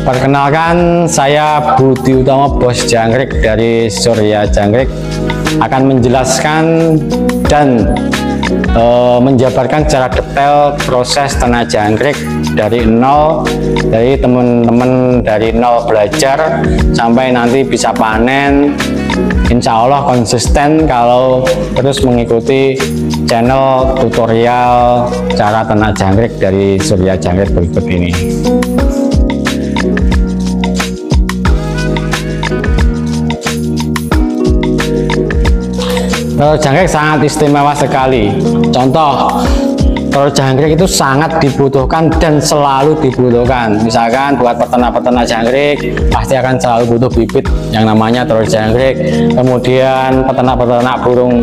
Perkenalkan, saya Budi Utomo, Bos Jangkrik dari Surya Jangkrik, akan menjelaskan dan menjabarkan secara detail proses ternak jangkrik dari nol, dari teman-teman dari nol belajar sampai nanti bisa panen. Insya Allah konsisten kalau terus mengikuti channel tutorial cara ternak jangkrik dari Surya Jangkrik berikut ini. Telur jangkrik sangat istimewa sekali. Contoh, telur jangkrik itu sangat dibutuhkan dan selalu dibutuhkan. Misalkan buat peternak-peternak jangkrik pasti akan selalu butuh bibit yang namanya telur jangkrik. Kemudian peternak-peternak burung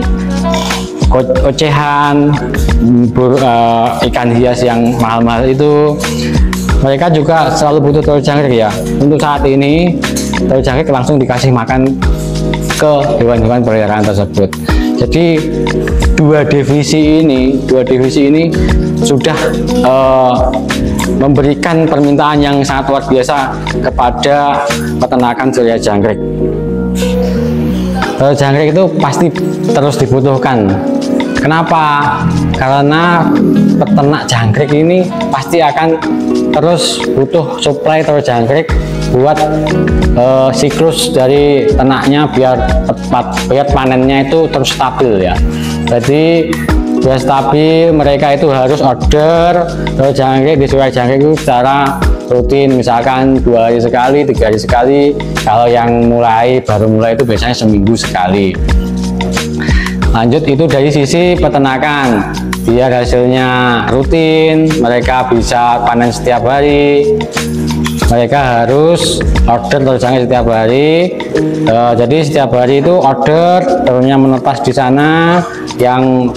ocehan, ikan hias yang mahal-mahal itu, mereka juga selalu butuh telur jangkrik ya. Untuk saat ini telur jangkrik langsung dikasih makan ke hewan-hewan peliharaan tersebut. Jadi dua divisi ini sudah memberikan permintaan yang sangat luar biasa kepada peternakan Surya Jangkrik. Telur jangkrik itu pasti terus dibutuhkan. Kenapa? Karena peternak jangkrik ini pasti akan terus butuh suplai telur jangkrik buat siklus dari ternaknya biar panennya itu terus stabil ya. Jadi biar stabil, mereka itu harus order telur jangkrik di Surya Jangkrik itu secara rutin, misalkan 2 hari sekali, 3 hari sekali. Kalau yang baru mulai itu biasanya seminggu sekali. Lanjut, itu dari sisi peternakan, biar hasilnya rutin, mereka bisa panen setiap hari. Mereka harus order telur jangkrik setiap hari. Jadi setiap hari itu order, telurnya menetas di sana. Yang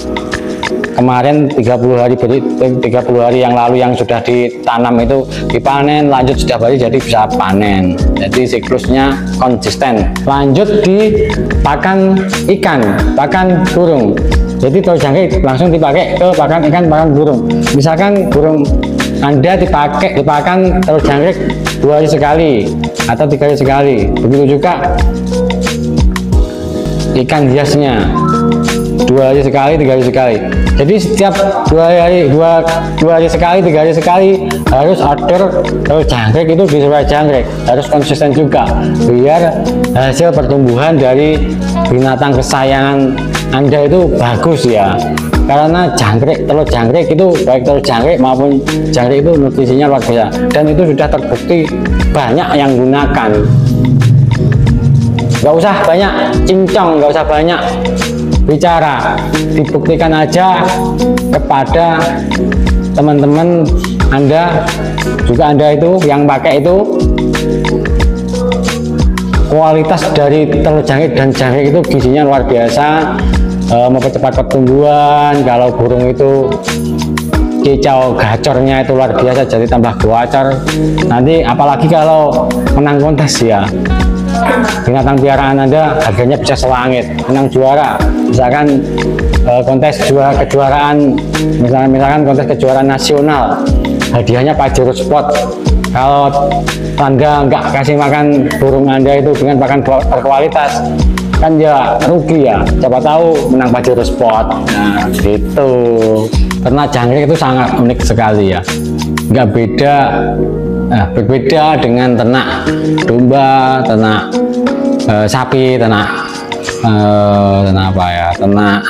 kemarin 30 hari yang lalu yang sudah ditanam itu dipanen, lanjut setiap hari jadi bisa panen. Jadi siklusnya konsisten. Lanjut di pakan ikan, pakan burung. Jadi telur jangkrik langsung dipakai ke pakan ikan, pakan burung. Misalkan burung Anda dipakan telur jangkrik 2 hari sekali atau 3 hari sekali. Begitu juga ikan hiasnya 2 hari sekali, 3 hari sekali. Jadi setiap 2 hari sekali, 3 hari sekali harus order telur jangkrik itu di Surya Jangkrik. Harus konsisten juga biar hasil pertumbuhan dari binatang kesayangan Anda itu bagus ya. Karena telur jangkrik itu, baik telur jangkrik maupun jangkrik itu nutrisinya luar biasa, dan itu sudah terbukti banyak yang gunakan. Gak usah banyak cincong, gak usah banyak bicara, dibuktikan aja kepada teman-teman Anda, juga Anda itu yang pakai itu, kualitas dari telur jangkrik dan jangkrik itu gizinya luar biasa. Mempercepat pertumbuhan. Kalau burung itu kicau gacornya itu luar biasa, jadi tambah gacor. Nanti apalagi kalau menang kontes ya, binatang piaraan Anda harganya bisa selangit, menang juara. Misalkan kontes kejuaraan, misalkan kontes kejuaraan nasional, hadiahnya Pajero Sport. Kalau Anda nggak kasih makan burung Anda itu dengan pakan berkualitas, kan ya rugi ya. Siapa tahu menang Pajero Sport. Nah gitu. Ternak jangkrik itu sangat unik sekali ya, nggak berbeda dengan ternak domba, ternak sapi, ternak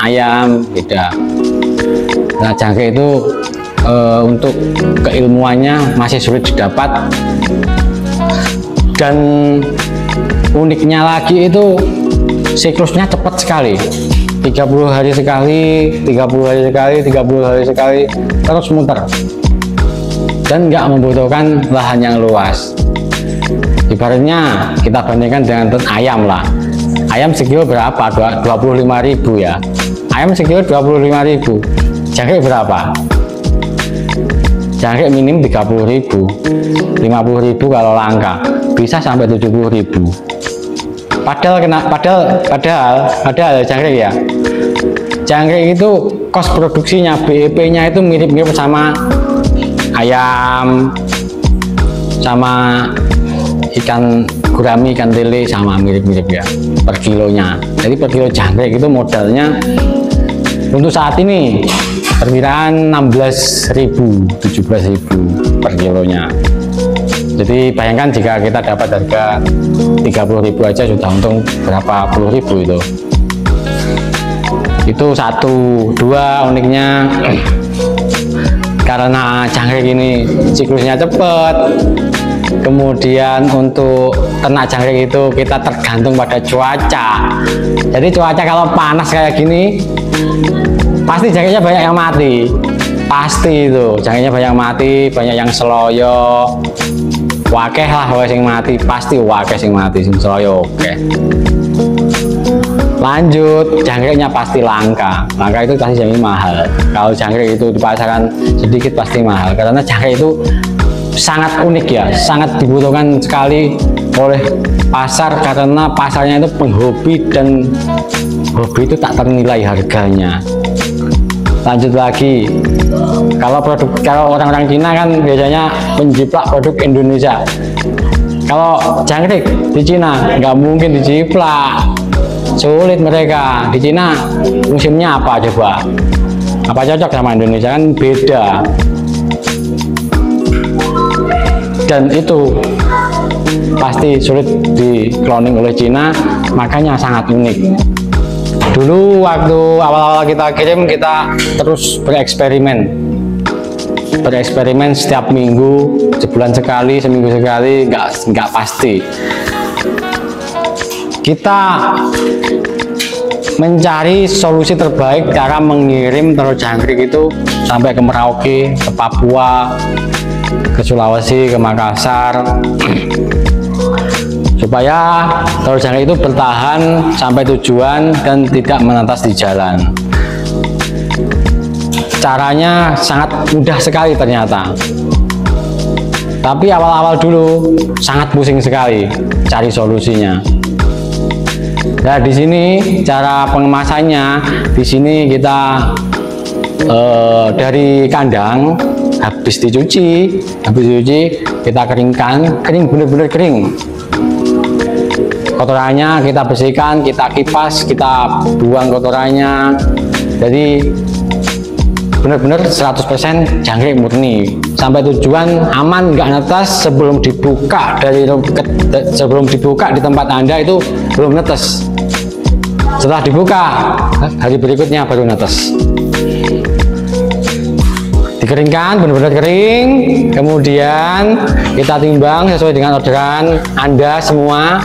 ayam, beda. Ternak jangkrik itu untuk keilmuannya masih sulit didapat, dan uniknya lagi itu siklusnya cepat sekali. 30 hari sekali, 30 hari sekali, 30 hari sekali, terus muter, dan nggak membutuhkan lahan yang luas. Ibaratnya kita bandingkan dengan ayam lah. Ayam sekilo berapa? 25.000 ya. Ayam sekilo 25.000. Jangkrik berapa? Jangkrik minim 30.000, 50.000 kalau langka, bisa sampai 70.000. Padahal jangkrik ya, jangkrik itu kos produksinya BEP-nya itu mirip-mirip sama ayam, sama ikan gurami, ikan lele, sama mirip-mirip ya per kilonya. Jadi per kilo jangkrik itu modalnya untuk saat ini perkiraan 16.000 17.000 per kilonya. Jadi bayangkan jika kita dapat harga 30.000 aja sudah untung berapa puluh ribu itu. Itu satu. Dua, uniknya karena jangkrik ini siklusnya cepat, kemudian untuk ternak jangkrik itu kita tergantung pada cuaca. Jadi cuaca kalau panas kayak gini pasti jangkriknya banyak yang mati, pasti itu jangkriknya banyak mati, banyak yang seloyo, wakeh lah sing mati, pasti wakeh sing mati, sing seloyo. Oke, lanjut, jangkriknya pasti langka itu pasti jadi mahal. Kalau jangkrik itu di pasaran sedikit pasti mahal, karena jangkrik itu sangat unik ya, sangat dibutuhkan sekali oleh pasar, karena pasarnya itu penghobi dan hobi itu tak ternilai harganya. Lanjut lagi, kalau orang-orang Cina kan biasanya menjiplak produk Indonesia. Kalau jangkrik di Cina nggak mungkin dijiplak, sulit mereka. Di Cina musimnya apa coba? Apa cocok sama Indonesia? Kan beda. Dan itu pasti sulit di cloning oleh Cina, makanya sangat unik. Dulu waktu awal-awal kita kirim, kita terus bereksperimen setiap minggu, sebulan sekali, seminggu sekali, nggak pasti. Kita mencari solusi terbaik cara mengirim telur jangkrik itu sampai ke Merauke, ke Papua, ke Sulawesi, ke Makassar, supaya telur jangkrik itu bertahan sampai tujuan dan tidak menetas di jalan. Caranya sangat mudah sekali ternyata, tapi awal-awal dulu sangat pusing sekali cari solusinya. Nah, di sini cara pengemasannya, di sini kita dari kandang habis dicuci kita keringkan, bener-bener kering. Kotorannya kita bersihkan, kita kipas, kita buang kotorannya. Jadi benar-benar 100% jangkrik murni. Sampai tujuan aman, nggak netes. Sebelum dibuka di tempat Anda itu belum netes. Setelah dibuka hari berikutnya baru netes. Dikeringkan, benar-benar kering, kemudian kita timbang sesuai dengan orderan Anda semua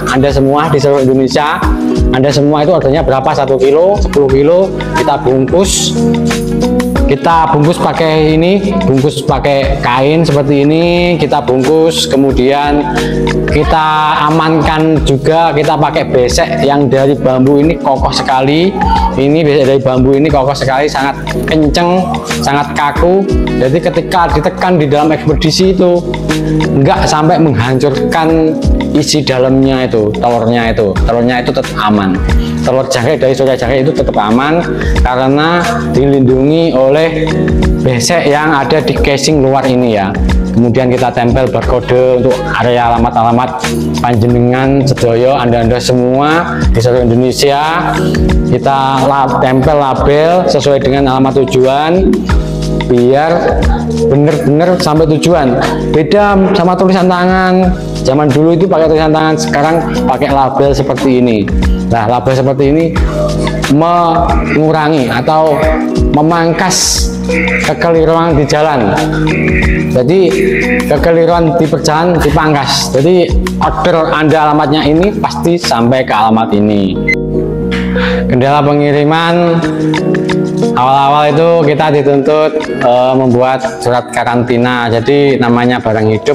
di seluruh Indonesia. Anda semua itu ordernya berapa, 1 kilo, 10 kilo, kita bungkus pakai bungkus pakai kain seperti ini, kita bungkus, kemudian kita amankan juga, kita pakai besek yang dari bambu ini kokoh sekali. Ini besek dari bambu ini kokoh sekali, sangat kenceng, sangat kaku. Jadi ketika ditekan di dalam ekspedisi itu enggak sampai menghancurkan isi dalamnya itu, telurnya itu tetap aman. Telur jangkrik dari surya jangkrik itu tetap aman karena dilindungi oleh besek yang ada di casing luar ini ya. Kemudian kita tempel barcode untuk area alamat panjenengan sedoyo, anda semua di seluruh Indonesia. Kita tempel label sesuai dengan alamat tujuan biar bener-bener sampai tujuan. Beda sama tulisan tangan. Zaman dulu itu pakai tulisan tangan, sekarang pakai label seperti ini. Nah, label seperti ini mengurangi atau memangkas kekeliruan di jalan. Jadi kekeliruan di perjalanan dipangkas. Jadi order Anda alamatnya ini pasti sampai ke alamat ini. Kendala pengiriman awal-awal itu kita dituntut membuat surat karantina. Jadi namanya barang hidup,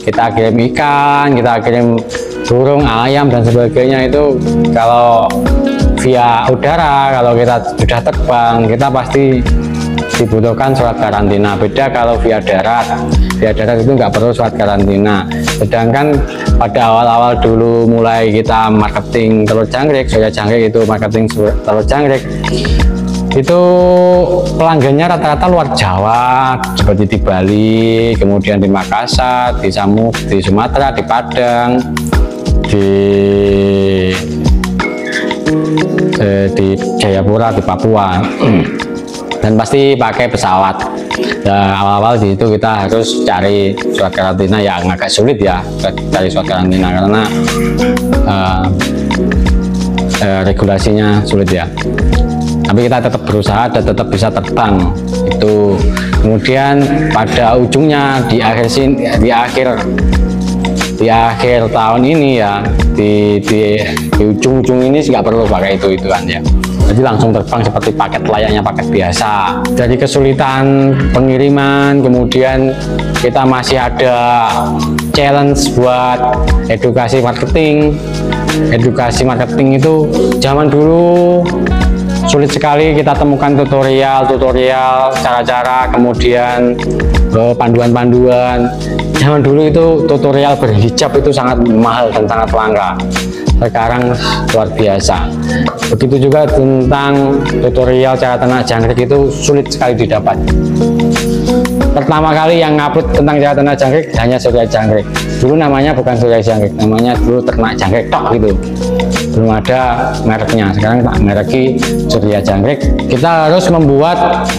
kita kirim ikan, kita kirim burung, ayam dan sebagainya, itu kalau via udara, kalau kita sudah terbang, kita pasti dibutuhkan surat karantina. Beda kalau via darat itu nggak perlu surat karantina. Sedangkan pada awal-awal dulu mulai kita marketing telur jangkrik, surya jangkrik itu marketing telur jangkrik, itu pelanggannya rata-rata luar Jawa, seperti di Bali, kemudian di Makassar, di Sumatera, di Padang, di Jayapura, di Papua. Dan pasti pakai pesawat. Ya, awal-awal di itu kita harus cari surat karantina yang agak sulit ya, cari surat karantina karena regulasinya sulit ya. Tapi kita tetap berusaha dan tetap bisa terbang itu. Kemudian pada ujungnya di akhir tahun ini ya, di ujung-ujung ini nggak perlu pakai itu kan ya. Jadi langsung terbang seperti paket layaknya paket biasa. Dari kesulitan pengiriman, kemudian kita masih ada challenge buat edukasi marketing. Edukasi marketing itu zaman dulu sulit sekali kita temukan tutorial, cara-cara, kemudian panduan-panduan. Zaman dulu itu tutorial berhijab itu sangat mahal dan sangat langka. Sekarang luar biasa. Begitu juga tentang tutorial cara ternak jangkrik itu sulit sekali didapat. Pertama kali yang ngupload tentang cara ternak jangkrik hanya Surya Jangkrik. Dulu namanya bukan Surya Jangkrik, namanya dulu Ternak Jangkrik tok gitu. Belum ada mereknya. Sekarang tak mereki Surya Jangkrik. Kita harus membuat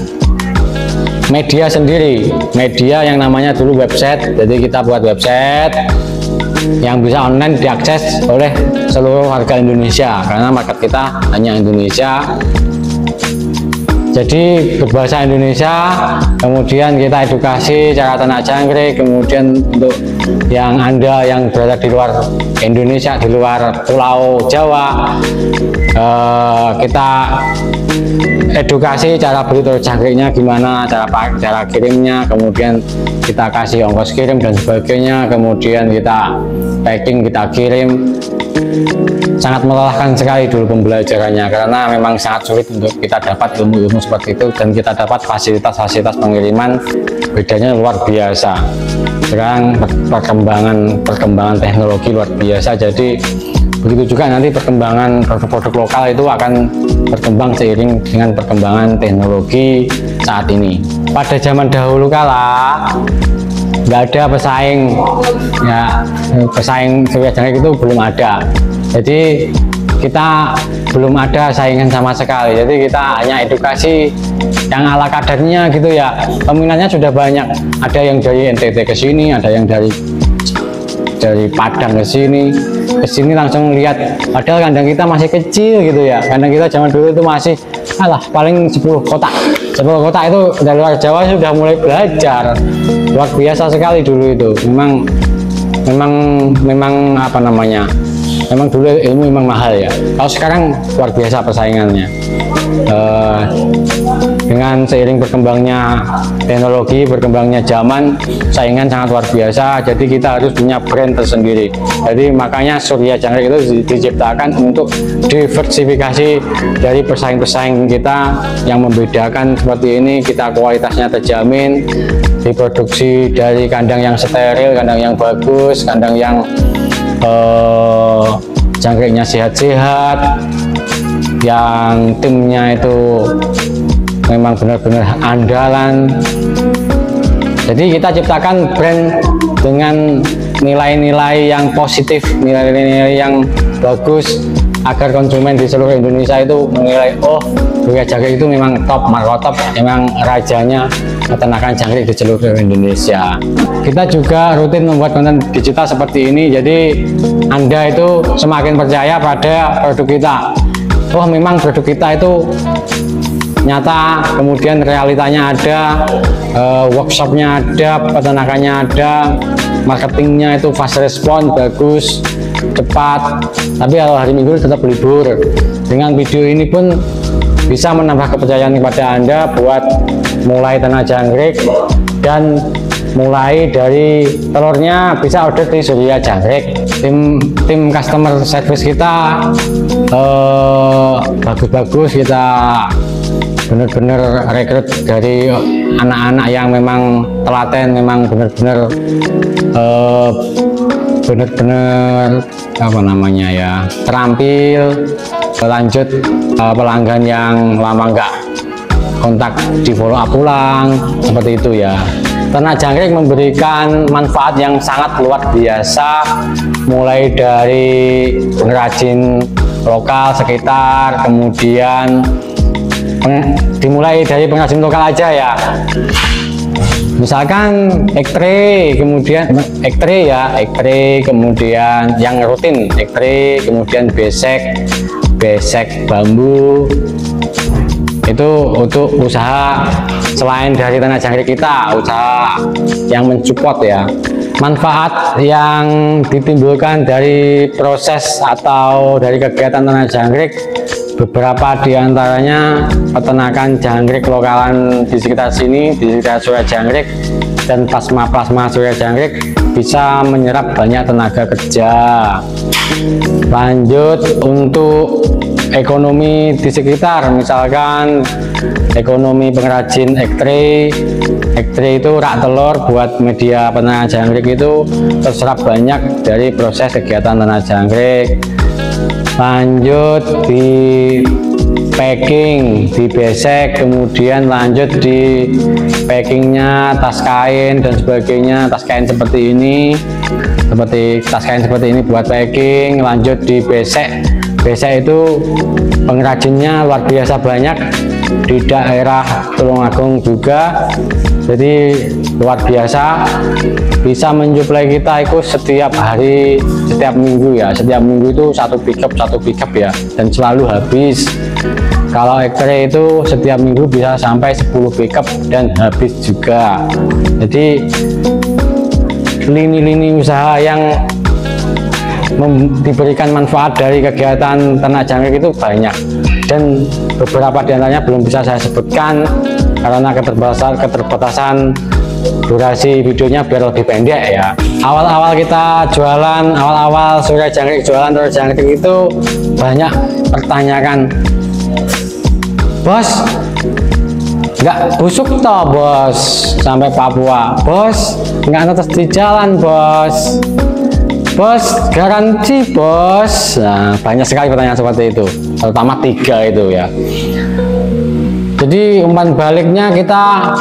media sendiri, media yang namanya dulu website. Jadi kita buat website yang bisa online diakses oleh seluruh warga Indonesia karena market kita hanya Indonesia. Jadi berbahasa Indonesia, kemudian kita edukasi cara ternak jangkrik, kemudian untuk yang Anda yang berada di luar Indonesia, di luar Pulau Jawa, kita edukasi cara beli telur jangkriknya gimana, cara kirimnya, kemudian kita kasih ongkos kirim dan sebagainya, kemudian kita packing, kita kirim. Sangat melelahkan sekali dulu pembelajarannya karena memang sangat sulit untuk kita dapat ilmu-ilmu seperti itu, dan kita dapat fasilitas-fasilitas pengiriman bedanya luar biasa. Sekarang perkembangan teknologi luar biasa, jadi begitu juga nanti perkembangan produk-produk lokal itu akan berkembang seiring dengan perkembangan teknologi saat ini. Pada zaman dahulu kala nggak ada pesaing ya, pesaing Surya Jangkrik itu belum ada, jadi kita belum ada saingan sama sekali. Jadi kita hanya edukasi yang ala kadarnya gitu ya. Peminatnya sudah banyak, ada yang dari NTT ke sini, ada yang dari Padang ke sini langsung lihat, padahal kandang kita masih kecil gitu ya. Kandang kita zaman dulu itu masih paling 10 kotak itu dari luar Jawa sudah mulai belajar. Luar biasa sekali dulu itu. Memang apa namanya, memang dulu ilmu memang mahal ya. Kalau sekarang luar biasa persaingannya. Dengan seiring berkembangnya teknologi, berkembangnya zaman, saingan sangat luar biasa. Jadi kita harus punya brand tersendiri. Jadi makanya Surya Jangkrik itu diciptakan untuk diversifikasi dari pesaing-pesaing kita yang membedakan seperti ini. Kita kualitasnya terjamin, diproduksi dari kandang yang steril, kandang yang bagus, kandang yang jangkriknya sehat-sehat, yang timnya itu memang benar-benar andalan. Jadi kita ciptakan brand dengan nilai-nilai yang positif, nilai-nilai yang bagus, agar konsumen di seluruh Indonesia itu menilai, oh Surya Jangkrik itu memang top, markotop, memang rajanya peternakan jangkrik di seluruh Indonesia. Kita juga rutin membuat konten digital seperti ini, jadi Anda itu semakin percaya pada produk kita. Oh memang produk kita itu nyata, kemudian realitanya ada, workshopnya ada, peternakannya ada, marketingnya itu fast respon, bagus, cepat. Tapi kalau hari Minggu tetap libur. Dengan video ini pun bisa menambah kepercayaan kepada Anda buat mulai ternak jangkrik, dan mulai dari telurnya bisa order di Surya Jangkrik. Tim customer service kita bagus-bagus, kita benar-benar rekrut dari anak-anak yang memang telaten, memang benar-benar apa namanya ya, terampil. Lanjut pelanggan yang lama kontak di follow up ulang seperti itu ya. Ternak jangkrik memberikan manfaat yang sangat luar biasa, mulai dari pengrajin lokal sekitar, kemudian dimulai dari pengrajin lokal aja ya. Misalkan X-ray, kemudian X-ray ya, X-ray, kemudian yang rutin X-ray, kemudian besek bambu. Itu untuk usaha selain dari ternak jangkrik kita, usaha yang mensupport ya. Manfaat yang ditimbulkan dari proses atau dari kegiatan ternak jangkrik, beberapa diantaranya peternakan jangkrik lokalan di sekitar sini, di sekitar Surya Jangkrik dan plasma Surya Jangkrik bisa menyerap banyak tenaga kerja. Lanjut untuk ekonomi di sekitar, misalkan ekonomi pengrajin X-ray itu rak telur buat media peternakan jangkrik itu terserap banyak dari proses kegiatan ternak jangkrik. Lanjut di packing, di besek, kemudian lanjut di packingnya tas kain dan sebagainya, tas kain seperti ini, buat packing. Lanjut di besek itu pengrajinnya luar biasa banyak di daerah Tulungagung juga, jadi luar biasa, bisa mensuplai kita itu setiap hari, setiap minggu ya, setiap minggu itu satu pickup ya, dan selalu habis. Kalau X-ray itu setiap minggu bisa sampai 10 pickup dan habis juga. Jadi lini-lini usaha yang diberikan manfaat dari kegiatan ternak jangkrik itu banyak, dan beberapa diantaranya belum bisa saya sebutkan karena keterbatasan durasi videonya biar lebih pendek ya. Awal-awal kita jualan, awal-awal Surya Jangkrik jualan ternak jangkrik itu banyak pertanyaan, bos nggak busuk toh bos sampai Papua, bos nggak netes di jalan bos, bos garansi bos. Nah, banyak sekali pertanyaan seperti itu, terutama 3 itu ya. Jadi umpan baliknya kita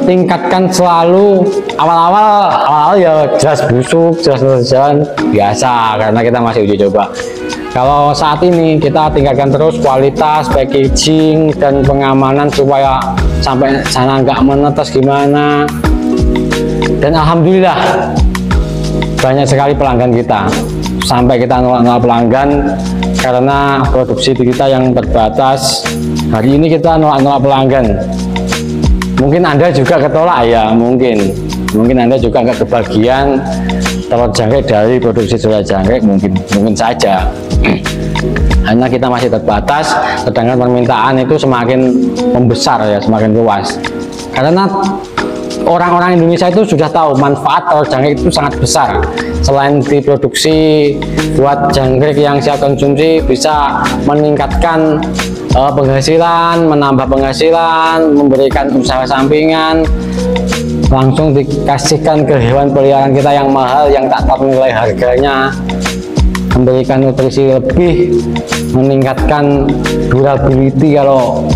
tingkatkan selalu. Awal-awal ya jelas busuk, jelas jalan biasa karena kita masih uji coba. Kalau saat ini kita tingkatkan terus kualitas, packaging, dan pengamanan supaya sampai sana nggak menetes gimana. Dan alhamdulillah banyak sekali pelanggan kita, sampai kita nolak pelanggan karena produksi kita yang terbatas. Hari ini kita nolak pelanggan. Mungkin Anda juga ketolak ya, mungkin Anda juga nggak kebagian telur jangkrik dari produksi Surya Jangkrik, mungkin saja. Hanya kita masih terbatas, sedangkan permintaan itu semakin membesar ya, semakin luas. Karena orang-orang Indonesia itu sudah tahu manfaat telur jangkrik itu sangat besar. Selain diproduksi buat jangkrik yang siap konsumsi, bisa meningkatkan penghasilan, menambah penghasilan, memberikan usaha sampingan, langsung dikasihkan ke hewan peliharaan kita yang mahal, yang tak ternilai harganya, memberikan nutrisi lebih, meningkatkan durability. Kalau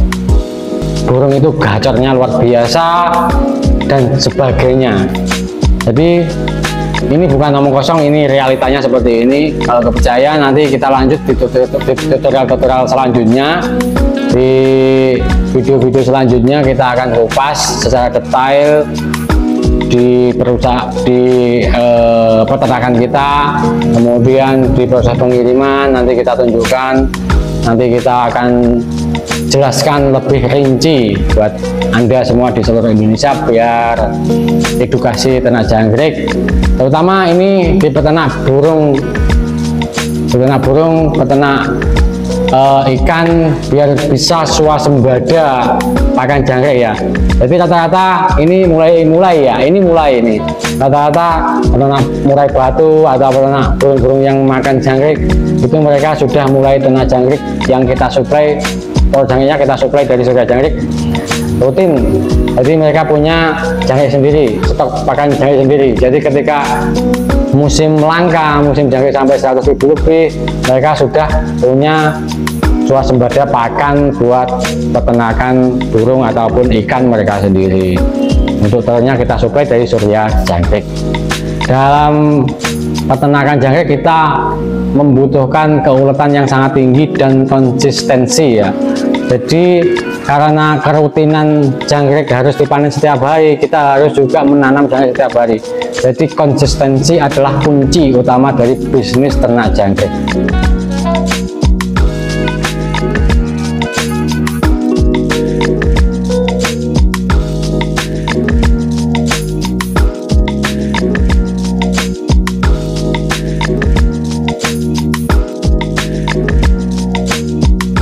burung itu gacornya luar biasa dan sebagainya. Jadi ini bukan omong kosong, ini realitanya seperti ini. Kalau kepercayaan nanti kita lanjut di tutorial selanjutnya, di video-video selanjutnya kita akan kupas secara detail di peternakan kita, kemudian di proses pengiriman nanti kita tunjukkan, nanti kita akan jelaskan lebih rinci buat Anda semua di seluruh Indonesia, biar edukasi ternak jangkrik, terutama ini di peternak burung, peternak ikan, biar bisa swasembada pakan jangkrik ya. Jadi rata-rata ini mulai rata-rata peternak murai batu atau peternak burung-burung yang makan jangkrik itu mereka sudah mulai ternak jangkrik yang kita suplai. Kalau jangkriknya kita suplai dari Surya Jangkrik rutin, jadi mereka punya jangkrik sendiri, stok pakan jangkrik sendiri. Jadi ketika musim langka, musim jangkrik sampai 100.000 lebih, mereka sudah punya swasembada pakan buat peternakan burung ataupun ikan mereka sendiri. Untuk telurnya kita suplai dari Surya Jangkrik. Dalam peternakan jangkrik kita membutuhkan keuletan yang sangat tinggi dan konsistensi ya. Jadi karena kerutinan jangkrik harus dipanen setiap hari, kita harus juga menanam jangkrik setiap hari. Jadi konsistensi adalah kunci utama dari bisnis ternak jangkrik.